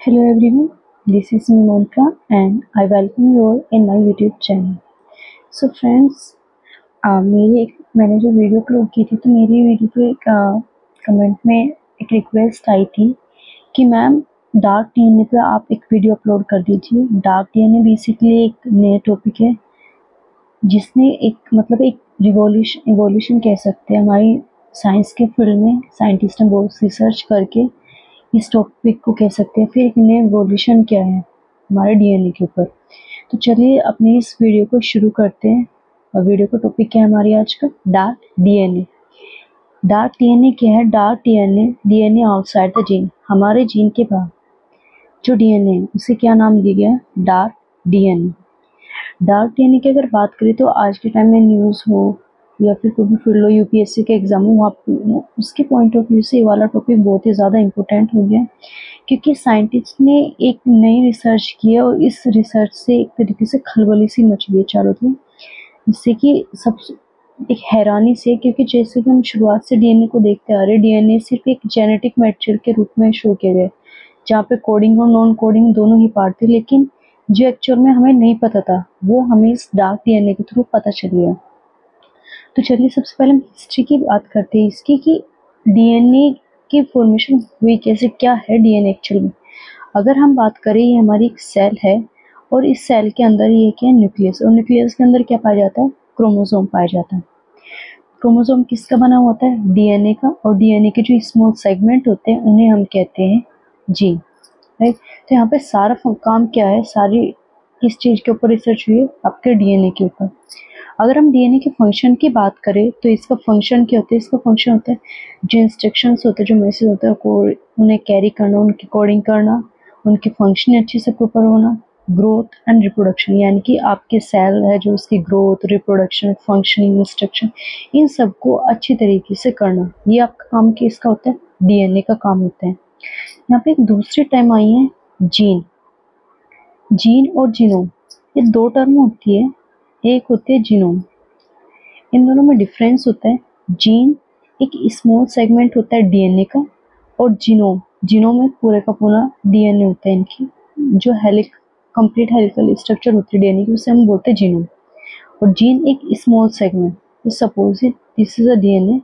Hello everyone, this is me Monica and I welcome you all in my YouTube channel. So friends, मैंने जो video upload की थी तो मेरी video पे एक कमेंट में एक रिक्वेस्ट आई थी कि मैम डार्क डीएनए पे आप एक वीडियो अपलोड कर दीजिए। डार्क डीएनए बेसिकली एक नया टॉपिक है जिसने एक रिवॉल्यूशन कह सकते हैं हमारी साइंस के फील्ड में। साइंटिस्ट ने बहुत रिसर्च करके इस टॉपिक को कह सकते हैं। फिर एक नया रिवॉल्यूशन क्या है हमारे डीएनए के ऊपर। तो चलिए अपने इस वीडियो को शुरू करते हैं। और वीडियो का टॉपिक क्या है हमारी आज का, डार्क डीएनए। डार्क डीएनए क्या है? Dark DNA outside the gene, हमारे जीन के बाद जो डीएनए है उसे क्या नाम दिया गया है? Dark DNA. डार्क डीएनए की अगर बात करें तो आज के टाइम में न्यूज़ हो या फिर कोई भी फील्ड हो, यूपीएससी के एग्जाम हो, वहाँ उसके पॉइंट ऑफ व्यू से ये वाला टॉपिक बहुत ही ज़्यादा इम्पोर्टेंट हो गया क्योंकि साइंटिस्ट ने एक नई रिसर्च की है और इस रिसर्च से एक तरीके से खलबली सी मच गई चारों तरफ, जिससे कि सब एक हैरानी से, क्योंकि जैसे कि हम शुरुआत से डीएनए को देखते आ रहे, डीएनए सिर्फ एक जेनेटिक मटेरियल के रूप में शो किया गया जहाँ पे कोडिंग और नॉन कोडिंग दोनों ही पार्ट थे, लेकिन जो एक्चुअल में हमें नहीं पता था वो हमें इस डार्क डीएनए के थ्रू पता चल गया। तो चलिए सबसे पहले हम हिस्ट्री की बात करते हैं इसकी कि डीएनए की फॉर्मेशन हुई कैसे, क्या है डीएनए एक्चुअल में। अगर हम बात करें, ये हमारी एक सेल है और इस सेल के अंदर ये क्या है? न्यूक्लियस। और न्यूक्लियस के अंदर क्या पाया जाता है? क्रोमोसोम पाया जाता है। क्रोमोसोम किसका बना होता है? डीएनए का। और डीएनए के जो स्मॉल सेगमेंट होते हैं उन्हें हम कहते हैं जीन, राइट। तो यहाँ पे सारा काम क्या है, सारी किस चीज़ के ऊपर रिसर्च हुई है? आपके डीएनए के ऊपर। अगर हम डीएनए के फंक्शन की बात करें तो इसका फंक्शन क्या होता है? इसका फंक्शन होता है जो इंस्ट्रक्शंस होते हैं, जो मैसेज होता है को उन्हें कैरी करना, उनकी कोडिंग करना, उनकी फंक्शनिंग अच्छे से प्रॉपर होना, ग्रोथ एंड रिप्रोडक्शन, यानी कि आपके सेल है जो उसकी ग्रोथ, रिप्रोडक्शन, फंक्शनिंग, इंस्ट्रक्शन, इन सबको अच्छी तरीके से करना, ये आपका काम किसका होता है? डीएनए का काम होता है। यहाँ पे एक दूसरी टर्म आई है जीन। जीन और जीनोम, ये दो टर्म होती है, एक होती है जीनोम। इन दोनों में डिफरेंस होता है। जीन एक स्मॉल सेगमेंट होता है डीएनए का, और जीनोम में पूरे का पूरा डीएनए होता है। इनकी जो कंप्लीट हेलिकल स्ट्रक्चर होती है डीएनए की, उसे हम बोलते हैं जीनोम। और जीन एक small segment. Suppose this is a DNA,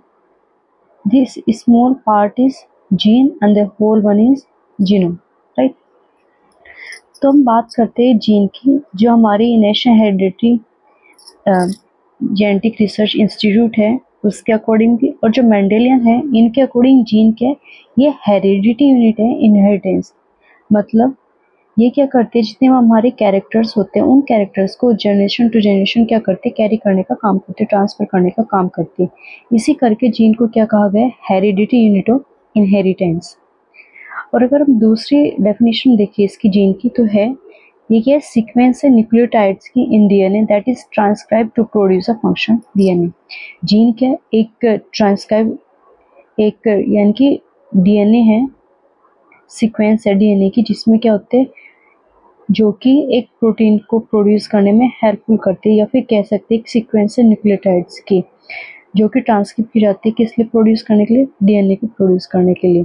this small part is gene and the whole one is genome, right. तो हम बात करते हैं जीन की, जो हमारी national heredity genetic research institute है उसके अकॉर्डिंग भी, और जो मेंडेलियन है इनके अकॉर्डिंग जीन क्या है? ये हेरिडिटी यूनिट है, इनहेरिटेंस। मतलब ये क्या करते हैं, जितने हमारे कैरेक्टर्स होते हैं उन कैरेक्टर्स को जनरेशन टू जनरेशन क्या करते हैं? कैरी करने का काम करते हैं, ट्रांसफर करने का काम करते हैं। इसी करके जीन को क्या कहा गया है? Heredity unit of inheritance. और अगर हम दूसरी डेफिनेशन देखिए इसकी जीन की, तो है ये क्या है? सीक्वेंस है न्यूक्लियोटाइड्स की in DNA that is transcribe to produce a function DNA. Gene क्या है? एक ट्रांसक्राइब, एक यानी कि डीएनए है, सीक्वेंस है डीएनए की, जिसमें क्या होते हैं, जो कि एक प्रोटीन को प्रोड्यूस करने में हेल्पफुल करते हैं, या फिर कह सकते हैं एक सीक्वेंस है न्यूक्लियोटाइड्स की जो कि ट्रांसक्रिप्ट की जाती है, किस लिए प्रोड्यूस करने के लिए? डीएनए को प्रोड्यूस करने के लिए।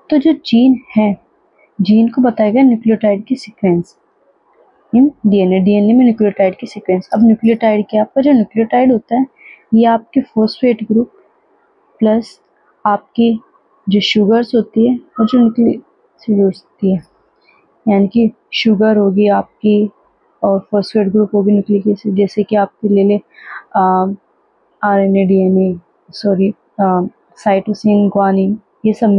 तो जो जीन है, जीन को बताया गया न्यूक्लियोटाइड की सीक्वेंस इन डीएनए। डीएनए में न्यूक्लियोटाइड की सीक्वेंस। अब न्यूक्लियोटाइड क्या? आपका जो न्यूक्लियोटाइड होता है ये आपके फॉस्फेट ग्रुप प्लस आपकी जो शुगर्स होती है और जो न्यूक्लियोटाइड्स होती है, यानी कि शुगर होगी आपकी और फॉस्फेट ग्रुप होगी न्यूक्लिक एसिड, जैसे कि आपके ले लें RNA, DNA, sorry cytosine, guanine, ये सब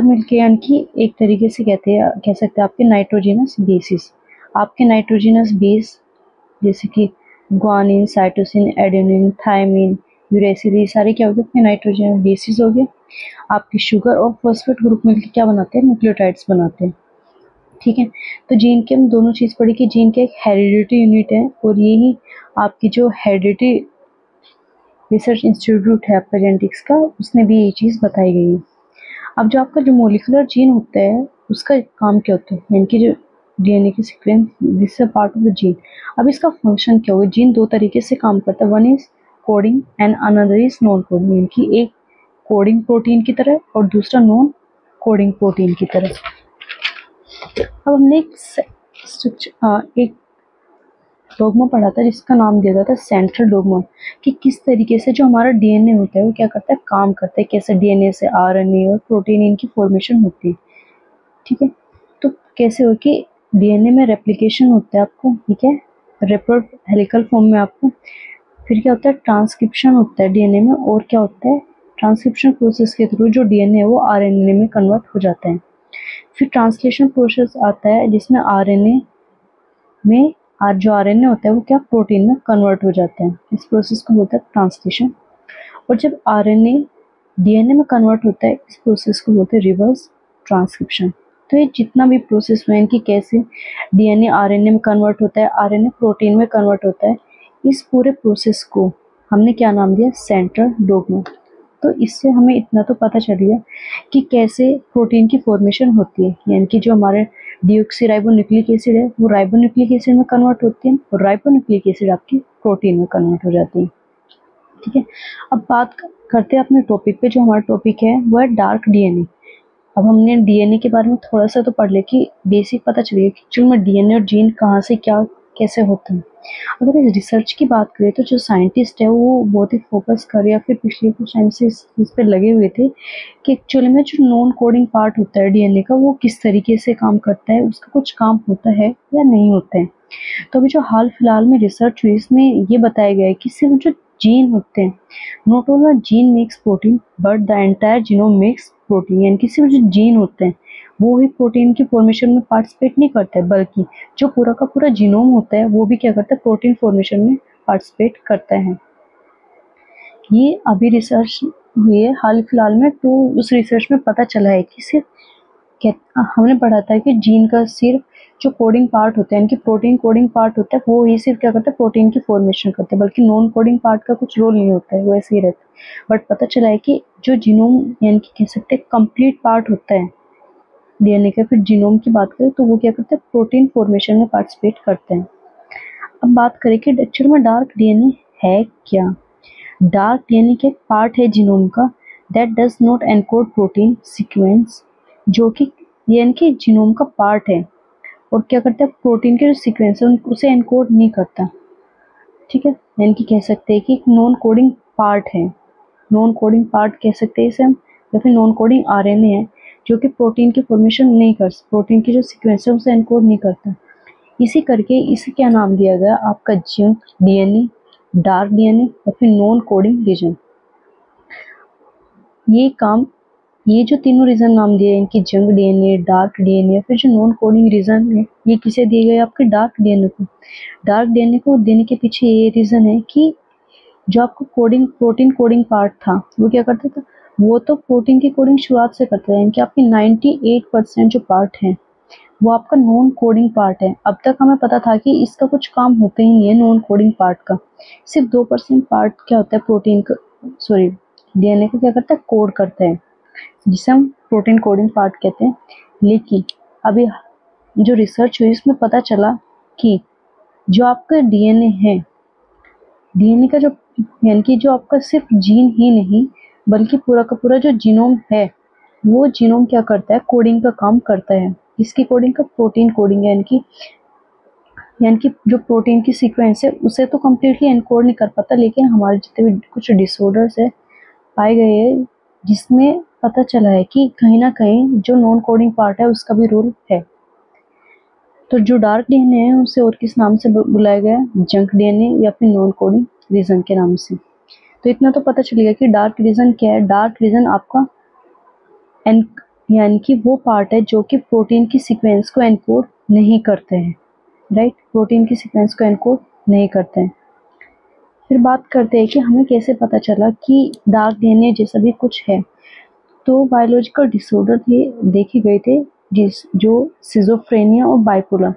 मिलके यानी कि एक तरीके से कह सकते हैं आपके नाइट्रोजिनस बेसिस। आपके नाइट्रोजिनस बेस जैसे कि guanine, cytosine, adenine, thymine, uracil, ये सारे क्या हो गए? अपने नाइट्रोजन बेसिस हो गए। आपकी शुगर और फॉस्फेट ग्रुप मिलकर क्या बनाते हैं? न्यूक्लियोटाइड्स बनाते हैं, ठीक है। तो जीन के हम दोनों चीज़ पढ़ी कि जीन के एक हेरिडिटी यूनिट है, और यही आपकी जो हेरिडिटी रिसर्च इंस्टीट्यूट है आपका जेनेटिक्स का, उसने भी यही चीज़ बताई गई है। अब जो आपका जो मोलिकुलर जीन होता है उसका काम क्या होता है? यानी कि जो डीएनए की sequence, this is part of the gene. अब इसका फंक्शन क्या होगा? जीन दो तरीके से काम करता है, one is coding and another is non coding, यानी कि एक कोडिंग प्रोटीन की तरह और दूसरा नॉन कोडिंग प्रोटीन की तरह। अब हमने एक डोग्मा पढ़ा था जिसका नाम दिया गया था सेंट्रल डोग्मा, कि किस तरीके से जो हमारा डीएनए होता है वो क्या करता है, काम करता है, कैसे डीएनए से आरएनए और प्रोटीन इनकी फॉर्मेशन होती है। ठीक है, तो कैसे हो कि डीएनए में रेप्लिकेशन होता है आपको, ठीक है, रेप्रोड हेलिकल फॉर्म में आपको, फिर क्या होता है, ट्रांसक्रिप्शन होता है डीएनए में, और क्या होता है, ट्रांसक्रिप्शन प्रोसेस के थ्रू जो डीएनए है वो आरएनए में कन्वर्ट हो जाता है। फिर ट्रांसलेशन प्रोसेस आता है जिसमें आरएनए में जो आरएनए होता है वो क्या, प्रोटीन में कन्वर्ट हो जाते हैं। इस प्रोसेस को बोलते हैं ट्रांसलेशन। और जब आरएनए डीएनए में कन्वर्ट होता है, इस प्रोसेस को बोलते हैं रिवर्स ट्रांसक्रिप्शन। तो ये जितना भी प्रोसेस हुआ है इनकी, कैसे डीएनए आरएनए में कन्वर्ट होता है, आरएनए प्रोटीन में कन्वर्ट होता है, इस पूरे प्रोसेस को हमने क्या नाम दिया, सेंट्रल डोग्मा। तो इससे हमें इतना तो पता चल गया कि कैसे प्रोटीन की फॉर्मेशन होती है, यानी कि जो हमारे डीऑक्सीराइबोन्यूक्लिक एसिड है वो राइबोन्यूक्लिक एसिड में कन्वर्ट होती है, और राइबोन्यूक्लिक एसिड आपकी प्रोटीन में कन्वर्ट हो जाती है। ठीक है, अब बात करते हैं अपने टॉपिक पे। जो हमारा टॉपिक है वो है डार्क डीएनए। अब हमने डीएनए के बारे में थोड़ा सा तो पढ़ लिया, कि बेसिक पता चल गया कि एक्चुअल में डीएनए और जीन कहाँ से क्या कैसे होते हैं। अगर इस रिसर्च की बात करें तो जो साइंटिस्ट है वो बहुत ही फोकस कर, या फिर पिछले कुछ टाइम से इस पर लगे हुए थे कि एक्चुअली में जो नॉन कोडिंग पार्ट होता है डीएनए का वो किस तरीके से काम करता है, उसका कुछ काम होता है या नहीं होता है। तो अभी जो हाल फिलहाल में रिसर्च हुई इसमें ये बताया गया है कि सिर्फ जो जीन होते हैं, not only gene makes protein but the entire genome makes protein, यानी कि सिर्फ जो जीन होते हैं वो ही प्रोटीन की फॉर्मेशन में पार्टिसिपेट नहीं करता है, बल्कि जो पूरा का पूरा जीनोम होता है वो भी क्या करता है, प्रोटीन फॉर्मेशन में पार्टिसिपेट करता है। ये अभी रिसर्च हुई है हाल फिलहाल में, तो उस रिसर्च में पता चला है कि सिर्फ हमने पढ़ा था कि जीन का सिर्फ जो कोडिंग पार्ट होता है, इनकी प्रोटीन कोडिंग पार्ट होता है, वो ही सिर्फ क्या करता है, प्रोटीन की फॉर्मेशन करता है, बल्कि नॉन कोडिंग पार्ट का कुछ रोल नहीं होता है, वो ऐसे ही रहता है। बट पता चला है कि जो जीनोम यानी कि कह सकते हैं कंप्लीट पार्ट होता है डीएनए का, फिर जीनोम की बात करें तो वो क्या करते हैं, प्रोटीन फॉर्मेशन में पार्टिसिपेट करते हैं। अब बात करें कि एक्चुअल में डार्क डीएनए है क्या। डार्क डीएनए के पार्ट है जीनोम का that does not encode protein sequence, जो कि यानी कि जीनोम का पार्ट है और क्या करता है, प्रोटीन के जो सीक्वेंस है उसे एनकोड नहीं करता। ठीक है, यानी कि कह सकते हैं कि एक नॉन कोडिंग पार्ट है, नॉन कोडिंग पार्ट कह सकते हैं इसे हम, या फिर नॉन कोडिंग आरएनए है जो कि प्रोटीन की फॉर्मेशन नहीं कर, प्रोटीन की जो सीक्वेंस है उसे एनकोड नहीं करता। इसी करके इसे क्या नाम दिया गया आपका, जंक डीएनए, डार्क डीएनए या फिर नॉन कोडिंग रीजन। ये जो तीनों रीजन नाम दिए इनकी, जंक डीएनए, डार्क डीएनए या फिर जो नॉन कोडिंग रीजन है, ये किसे दिए गए आपके, डार्क डीएनए को। डार्क डीएनए को देने के पीछे ये रीजन है कि जो आपको प्रोटीन कोडिंग पार्ट था वो क्या करता था, वो तो प्रोटीन की कोडिंग शुरुआत से करता है, यानी कि आपकी 98% जो पार्ट है वो आपका नॉन कोडिंग पार्ट है। अब तक हमें पता था कि इसका कुछ काम होता ही नहीं है नॉन कोडिंग पार्ट का, सिर्फ 2% पार्ट क्या होता है प्रोटीन का, सॉरी डीएनए का क्या करता है, कोड करता है, जिसे हम प्रोटीन कोडिंग पार्ट कहते हैं। लेकिन अभी जो रिसर्च हुई उसमें पता चला कि जो आपका डीएनए है, डीएनए का जो यानी कि जो आपका सिर्फ जीन ही नहीं बल्कि पूरा का पूरा जो जीनोम है, वो जीनोम क्या करता है, कोडिंग का काम करता है। इसकी कोडिंग का, प्रोटीन कोडिंग है, यानी कि जो प्रोटीन की सीक्वेंस है उसे तो कम्प्लीटली एनकोड नहीं कर पाता, लेकिन हमारे जितने भी कुछ डिसऑर्डर्स है पाए गए हैं जिसमें पता चला है कि कहीं ना कहीं जो नॉन कोडिंग पार्ट है उसका भी रोल है। तो जो डार्क डीएनए है उसे और किस नाम से बुलाया गया, जंक डीएनए या फिर नॉन कोडिंग रीजन के नाम से। तो इतना तो पता चल गया कि डार्क रीजन क्या है। डार्क रीजन आपका यानी कि वो पार्ट है जो कि प्रोटीन की सीक्वेंस को एनकोड नहीं करते हैं, राइट, प्रोटीन की सीक्वेंस को एनकोड नहीं करते हैं। फिर बात करते हैं कि हमें कैसे पता चला कि डार्क डीएनए जैसा भी कुछ है। तो बायोलॉजिकल डिसऑर्डर थे देखे गए थे जो सिजोफ्रेनिया और बाइपोलर,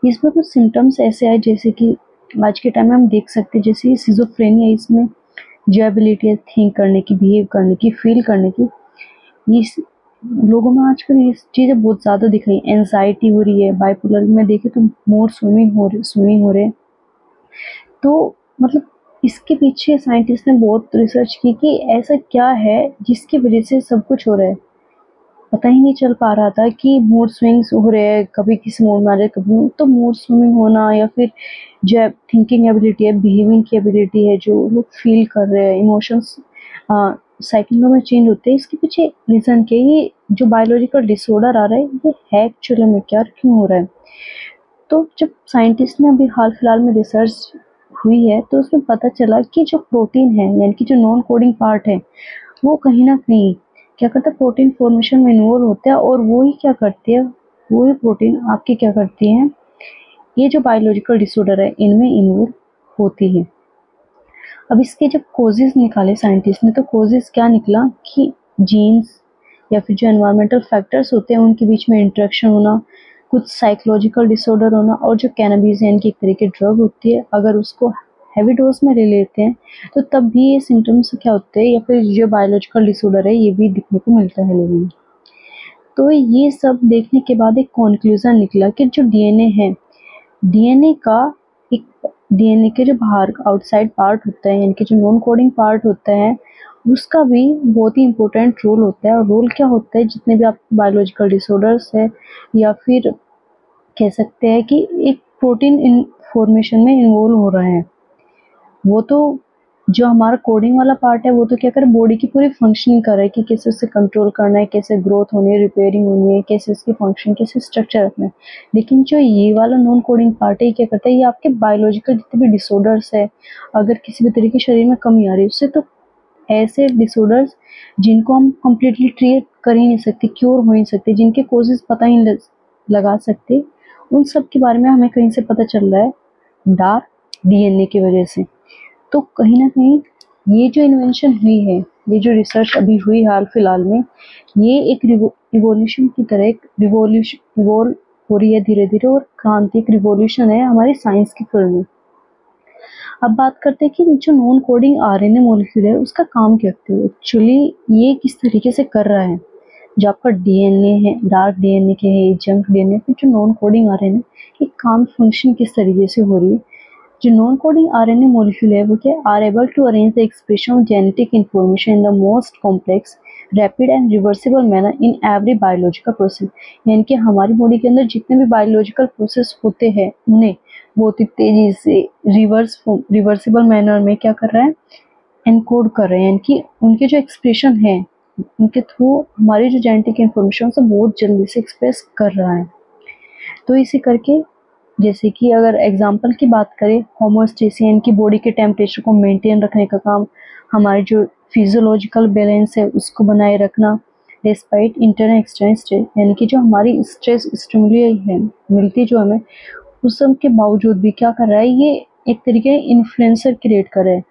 इसमें कुछ सिम्टम्स ऐसे आए जैसे कि आज के टाइम में हम देख सकते हैं, जैसे सिजोफ्रेनिया, इसमें जो एबिलिटी है थिंक करने की, बिहेव करने की, फील करने की, इस लोगों में आजकल ये चीज़ें बहुत ज़्यादा दिख रही है। एंजाइटी हो रही है, बाइपोलर में देखे तो मूड स्विंगिंग हो रहे। तो मतलब इसके पीछे साइंटिस्ट ने बहुत रिसर्च की कि ऐसा क्या है जिसकी वजह से सब कुछ हो रहा है। पता ही नहीं चल पा रहा था कि मूड स्विंग्स हो रहे हैं, कभी किसी मूड में आ रहे कभी तो मूड स्विंग होना, या फिर जो थिंकिंग एबिलिटी है, बिहेविंग की एबिलिटी है, जो लोग फील कर रहे हैं, इमोशंस साइकिलों में चेंज होते हैं। इसके पीछे रीज़न क्या है? ये जो बायोलॉजिकल डिसऑर्डर आ रहा है ये है एक्चुअली में क्या और क्यों हो रहा है? तो जब साइंटिस्ट ने अभी हाल फिलहाल में रिसर्च हुई है तो उसमें पता चला कि जो प्रोटीन है यानी कि जो नॉन कोडिंग पार्ट है वो कहीं ना कहीं क्या करता है, प्रोटीन फॉर्मेशन में इन्वॉल्व होता है, और वो ही क्या करती है, वो ही प्रोटीन आपकी क्या करती है, ये जो बायोलॉजिकल डिसऑर्डर है इनमें इन्वॉल्व होती है। अब इसके जब कोजेस निकाले साइंटिस्ट ने तो कोजेस क्या निकला कि जीन्स या फिर जो एनवायरमेंटल फैक्टर्स होते हैं उनके बीच में इंटरेक्शन होना, कुछ साइकोलॉजिकल डिसऑर्डर होना, और जो कैनबिस यानी कि एक तरह की ड्रग होती है अगर उसको हैवी डोज में ले लेते हैं तो तब भी ये सिम्टम्स क्या होते हैं, या फिर जो बायोलॉजिकल डिसऑर्डर है ये भी दिखने को मिलता है लोगों में। तो ये सब देखने के बाद एक कंक्लूजन निकला कि जो डीएनए है, डीएनए का एक डीएनए के जो बाहर आउटसाइड पार्ट होता है यानी कि जो नॉन कोडिंग पार्ट होता है उसका भी बहुत ही इम्पोर्टेंट रोल होता है। और रोल क्या होता है, जितने भी आप बायोलॉजिकल डिसऑर्डर्स है या फिर कह सकते हैं कि एक प्रोटीन इन फॉर्मेशन में इन्वॉल्व हो रहा है, वो तो जो हमारा कोडिंग वाला पार्ट है वो तो क्या करे, बॉडी की पूरी फंक्शनिंग कर रहा है कि कैसे उससे कंट्रोल करना है, कैसे ग्रोथ होनी है, रिपेयरिंग होनी है, कैसे उसकी फंक्शन, कैसे स्ट्रक्चर रखना है। लेकिन जो ये वाला नॉन कोडिंग पार्ट है ये क्या करता है, ये आपके बायोलॉजिकल जितने भी डिसऑर्डर्स है, अगर किसी भी तरीके शरीर में कमी आ रही है उससे, तो ऐसे डिसऑर्डर्स जिनको हम कम्प्लीटली ट्रीट कर ही नहीं सकते, क्योर हो ही नहीं सकते, जिनके कोजेज पता ही नहीं लगा सकते, उन सब के बारे में हमें कहीं से पता चल रहा है, डार्क डीएनए की वजह से। तो कहीं न कहीं ये जो इन्वेंशन हुई है, ये जो रिसर्च अभी हुई हाल फिलहाल में, ये एक रिवॉल्यूशन की तरह एक इवॉल्व हो रही है धीरे-धीरे, और क्रांति, एक रिवॉल्यूशन है हमारी साइंस की फील्ड में। अब बात करते हैं कि जो नॉन कोडिंग आरएनए मॉलिक्यूल है उसका काम क्या करता है? एक्चुअली ये किस तरीके से कर रहा है? जो आपका डीएनए है, डार्क डीएनए के है, जंक डीएनए, फिर जो नॉन कोडिंग आरएनए, ये काम फंक्शन किस तरीके से हो रही है? जो नॉन कोडिंग आरएनए मॉलिक्यूल है वो क्या are able to arrange the expression of genetic information in the most complex rapid and reversible manner in every biological process. यानी कि हमारी बॉडी के अंदर जितने भी बायोलॉजिकल प्रोसेस होते हैं उन्हें बहुत ही तेजी से रिवर्सिबल मैनर में क्या कर रहा है, एनकोड कर रहे हैं, यानी कि उनके जो एक्सप्रेशन है उनके थ्रू हमारी जो जेनेटिक इंफॉर्मेशन से बहुत जल्दी से एक्सप्रेस कर रहा है। तो इसे करके, जैसे कि अगर एग्जांपल की बात करें, होमोस्टेसिस यानी कि बॉडी के टेम्परेचर को मेंटेन रखने का काम, हमारी जो फिजियोलॉजिकल बैलेंस है उसको बनाए रखना, डिस्पाइट इंटरनल एक्सटर्नल स्ट्रेस, यानी कि जो हमारी स्ट्रेस स्टिमुली है मिलती जो हमें, उस सब के बावजूद भी क्या कर रहा है, ये एक तरीके इन्फ्लुएंसर क्रिएट कर रहा है।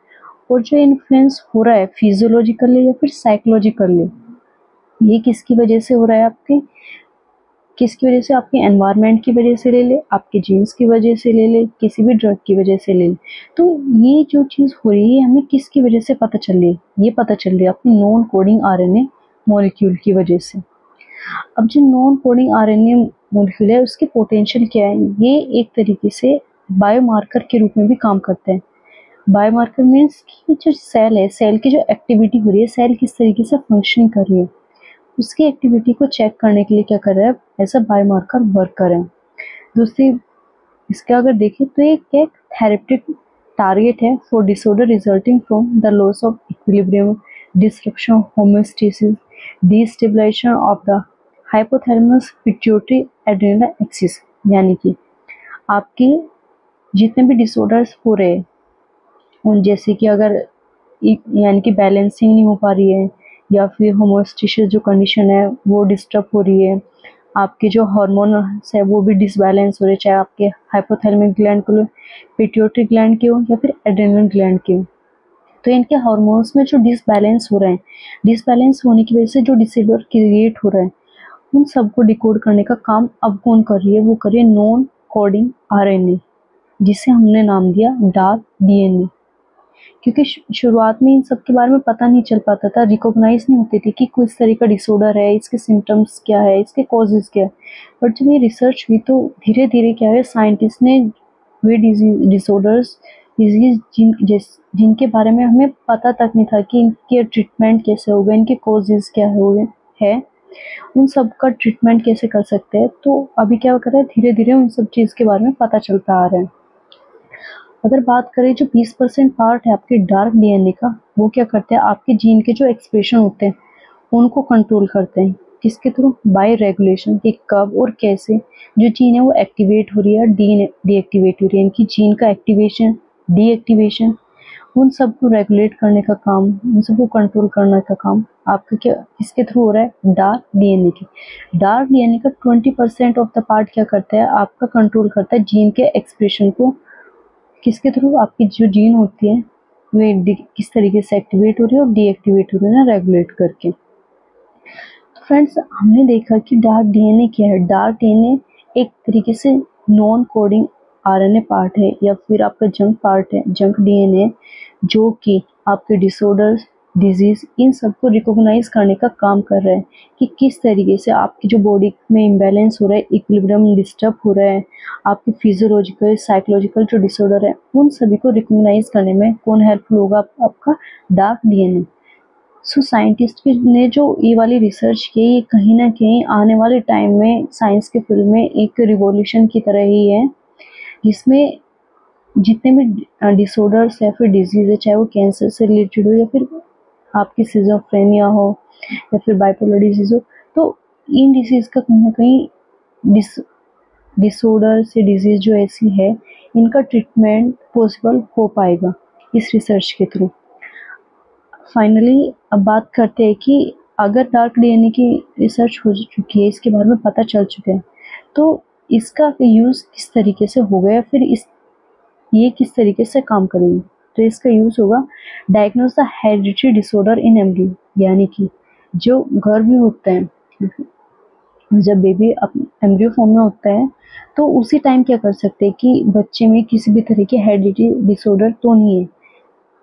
और जो इन्फ्लुएंस हो रहा है फिजियोलॉजिकली या फिर साइकोलॉजिकली, ये किसकी वजह से हो रहा है, आपके किसकी वजह से, आपके एनवायरनमेंट की वजह से ले ले, आपके जीन्स की वजह से ले ले, किसी भी ड्रग की वजह से ले ले। तो ये जो चीज़ हो रही है हमें किसकी वजह से पता चल रही है, ये पता चल रही है अपनी नॉन कोडिंग आरएनए मॉलिक्यूल की वजह से। अब जो नॉन कोडिंग आरएनए मॉलिक्यूल है उसकी पोटेंशियल क्या है, ये एक तरीके से बायोमार्कर के रूप में भी काम करते हैं। बायोमार्कर मीन्स कि जो सेल है, सेल की जो एक्टिविटी हो रही है, सेल किस तरीके से फंक्शनिंग कर रही है, उसकी एक्टिविटी को चेक करने के लिए क्या कर रहा है, ऐसा बायोमार्कर वर्क कर रहे हैं। दूसरी, इसका अगर देखें तो एक थेरेप्यूटिक टारगेट है for disorder resulting from the loss of equilibrium, disruption of homeostasis, destabilisation of the hypothalamus pituitary adrenal axis. यानी कि आपके जितने भी डिसऑर्डर्स हो रहे हैं उन, जैसे कि अगर यानी कि बैलेंसिंग नहीं हो पा रही है, या फिर होमोस्टेसिस जो कंडीशन है वो डिस्टर्ब हो रही है, आपके जो हार्मोन्स है वो भी डिसबैलेंस हो रहे हैं, चाहे आपके हाइपोथैलेमिक ग्लैंड को, पिट्यूटरी ग्लैंड के हो या फिर एड्रेनल ग्लैंड के हो। तो इनके हार्मोन्स में जो डिसबैलेंस हो रहे हैं, डिसबैलेंस होने की वजह से जो डिसऑर्डर क्रिएट हो रहा है, उन सबको डिकोड करने का काम अब कौन कर रही है, वो कर रही है नॉन कोडिंग आरएनए, जिसे हमने नाम दिया डार्क डीएनए। क्योंकि शुरुआत में इन सब के बारे में पता नहीं चल पाता था, रिकॉग्नाइज नहीं होती थी कि किस तरह का डिसऑर्डर है, इसके सिम्टम्स क्या है, इसके कॉजेज क्या है। बट जब ये रिसर्च हुई तो धीरे धीरे क्या है, साइंटिस्ट ने वे डिसऑर्डर्स, डिजीज जिनके बारे में हमें पता तक नहीं था कि इनके ट्रीटमेंट कैसे होगा, इनके कॉजेज क्या हो गए है, उन सब का ट्रीटमेंट कैसे कर सकते हैं। तो अभी क्या कर रहा है, धीरे धीरे उन सब चीज़ के बारे में पता चलता आ रहा है। अगर बात करें जो 20% पार्ट है आपके डार्क डीएनए का, वो क्या करते हैं, आपके जीन के जो एक्सप्रेशन होते हैं उनको कंट्रोल करते हैं। किसके थ्रू? बाय रेगुलेशन, कि कब और कैसे जो जीन है वो एक्टिवेट हो रही है, डीएक्टिवेट हो रही है। इनकी जीन का एक्टिवेशन, डीएक्टिवेशन, उन सबको रेगुलेट करने का काम, उन सबको कंट्रोल करने का काम आपका क्या किसके थ्रू हो रहा है? डार्क डीएनए के। डार्क डीएनए का 20% ऑफ द पार्ट क्या करता है, आपका कंट्रोल करता है जीन के एक्सप्रेशन को। किसके थ्रू? आपकी जो जीन होती है वे किस तरीके से एक्टिवेट हो रही है और डीएक्टिवेट हो रही है ना, रेगुलेट करके। तो फ्रेंड्स, हमने देखा कि डार्क डीएनए क्या है। डार्क डीएनए एक तरीके से नॉन कोडिंग आरएनए पार्ट है, या फिर आपका जंक पार्ट है, जंक डीएनए, जो कि आपके डिसऑर्डर्स, डिजीज, इन सबको रिकॉग्नाइज करने का काम कर रहा है कि किस तरीके से आपकी जो बॉडी में इम्बैलेंस हो रहा है, इक्विलिब्रियम डिस्टर्ब हो रहा है, आपके फिजियोलॉजिकल, साइकोलॉजिकल जो डिसऑर्डर है, उन सभी को रिकॉग्नाइज करने में कौन हेल्पफुल होगा? आपका डार्क डीएनए। सो साइंटिस्ट ने जो ये वाली रिसर्च की, ये कहीं ना कहीं आने वाले टाइम में साइंस के फील्ड में एक रिवॉल्यूशन की तरह ही है, जिसमें जितने भी डिसऑर्डर्स या फिर डिजीज है, चाहे वो कैंसर से रिलेटेड हो, या फिर आपकी सिजोफ्रेनिया हो, या फिर बाइपोलर डिजीज हो, तो इन डिजीज का कहीं ना कहीं डिसऑर्डर से डिजीज जो ऐसी है, इनका ट्रीटमेंट पॉसिबल हो पाएगा इस रिसर्च के थ्रू। फाइनली अब बात करते हैं कि अगर डार्क डीएनए की रिसर्च हो चुकी है, इसके बारे में पता चल चुका है, तो इसका यूज़ किस तरीके से होगा, या फिर ये किस तरीके से काम करेगी। तो इसका यूज़ होगा diagnose the hereditary disorder in embryo, यानी कि जो गर्भ में होता है, जब बेबी एम्ब्रियो फॉर्म में होता है, तो उसी टाइम क्या कर सकते हैं कि बच्चे में किसी भी तरह की हेरिडिटरी डिसऑर्डर तो नहीं है।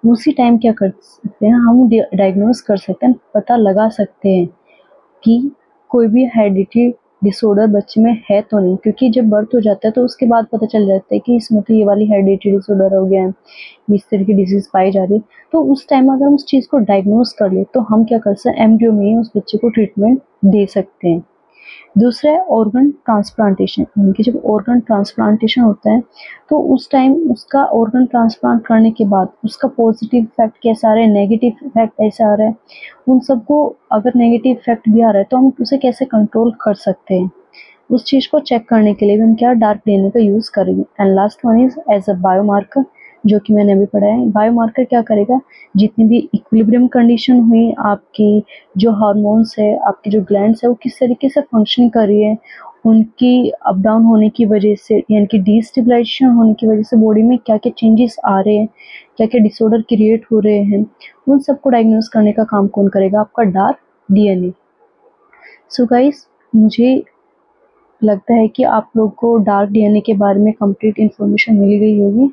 उसी टाइम क्या कर सकते हैं, हम डायग्नोज कर सकते हैं, पता लगा सकते हैं कि कोई भी हेरिडिटरी डिसऑर्डर बच्चे में है तो नहीं, क्योंकि जब बर्थ हो जाता है तो उसके बाद पता चल जाता है कि इसमें तो ये वाली हेरिडिटरी डिसऑर्डर हो गया है, इस तरह की डिजीज पाई जा रही है। तो उस टाइम अगर हम उस चीज़ को डायग्नोज कर ले, तो हम क्या कर सकते हैं, एम्ब्रियो में ही उस बच्चे को ट्रीटमेंट दे सकते हैं। दूसरा है ऑर्गन ट्रांसप्लांटेशन, यानी कि जब ऑर्गन ट्रांसप्लांटेशन होता है, तो उस टाइम उसका ऑर्गन ट्रांसप्लांट करने के बाद उसका पॉजिटिव इफेक्ट कैसा आ रहा है, नेगेटिव इफेक्ट कैसा आ रहा है, उन सबको, अगर नेगेटिव इफेक्ट भी आ रहा है तो हम उसे कैसे कंट्रोल कर सकते हैं, उस चीज़ को चेक करने के लिए भी हम क्या डार्क डीएनए का यूज़ करेंगे। And last one is as a biomarker, जो कि मैंने अभी पढ़ा है। बायोमार्कर क्या करेगा, जितनी भी इक्विलिब्रियम कंडीशन हुई, आपकी जो हार्मोन्स है, आपकी जो ग्लैंड्स है, वो किस तरीके से फंक्शन कर रही है, उनकी अप डाउन होने की वजह से, यानी कि डिस्टेबलाइजेशन होने की वजह से बॉडी में क्या क्या चेंजेस आ रहे हैं, क्या क्या डिसऑर्डर क्रिएट हो रहे हैं, उन सबको डायग्नोज करने का काम कौन करेगा? आपका डार्क डीएनए। सो गाइस, मुझे लगता है कि आप लोग को डार्क डीएनए के बारे में कंप्लीट इन्फॉर्मेशन मिल गई होगी।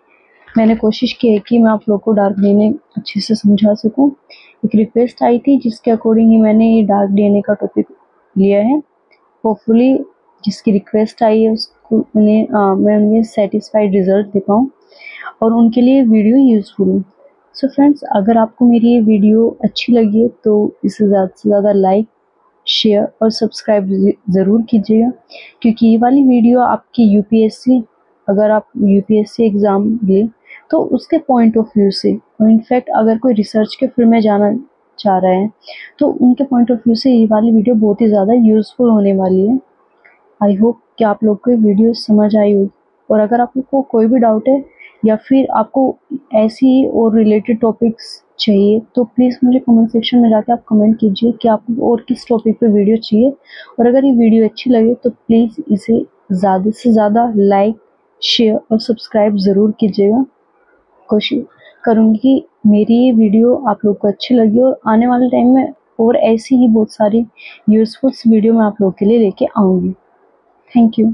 मैंने कोशिश की है कि मैं आप लोग को डार्क डीएनए अच्छे से समझा सकूं। एक रिक्वेस्ट आई थी जिसके अकॉर्डिंग ही मैंने ये डार्क डीएनए का टॉपिक लिया है। होपफुली जिसकी रिक्वेस्ट आई है उसको मैं उन्हें सेटिस्फाइड रिजल्ट दे पाऊँ और उनके लिए वीडियो यूज़फुल हो। सो फ्रेंड्स, अगर आपको मेरी ये वीडियो अच्छी लगी है तो इसे ज़्यादा से ज़्यादा लाइक, शेयर और सब्सक्राइब ज़रूर कीजिएगा, क्योंकि ये वाली वीडियो आपकी यूपीएससी, अगर आप यूपीएससी एग्ज़ाम लें तो उसके पॉइंट ऑफ व्यू से, और इनफैक्ट अगर कोई रिसर्च के फील्ड में जाना चाह रहे हैं तो उनके पॉइंट ऑफ व्यू से ये वाली वीडियो बहुत ही ज़्यादा यूज़फुल होने वाली है। आई होप कि आप लोग को ये वीडियो समझ आई हो, और अगर आप लोग को कोई भी डाउट है या फिर आपको ऐसी और रिलेटेड टॉपिक्स चाहिए तो प्लीज़ मुझे कमेंट सेक्शन में जाकर आप कमेंट कीजिए कि आपको और किस टॉपिक पे वीडियो चाहिए। और अगर ये वीडियो अच्छी लगे तो प्लीज़ इसे ज़्यादा से ज़्यादा लाइक, शेयर और सब्सक्राइब ज़रूर कीजिएगा। कोशिश करूँगी कि मेरी ये वीडियो आप लोग को अच्छी लगी, और आने वाले टाइम में और ऐसी ही बहुत सारी यूज़फुल वीडियो मैं आप लोग के लिए लेके आऊँगी। Thank you.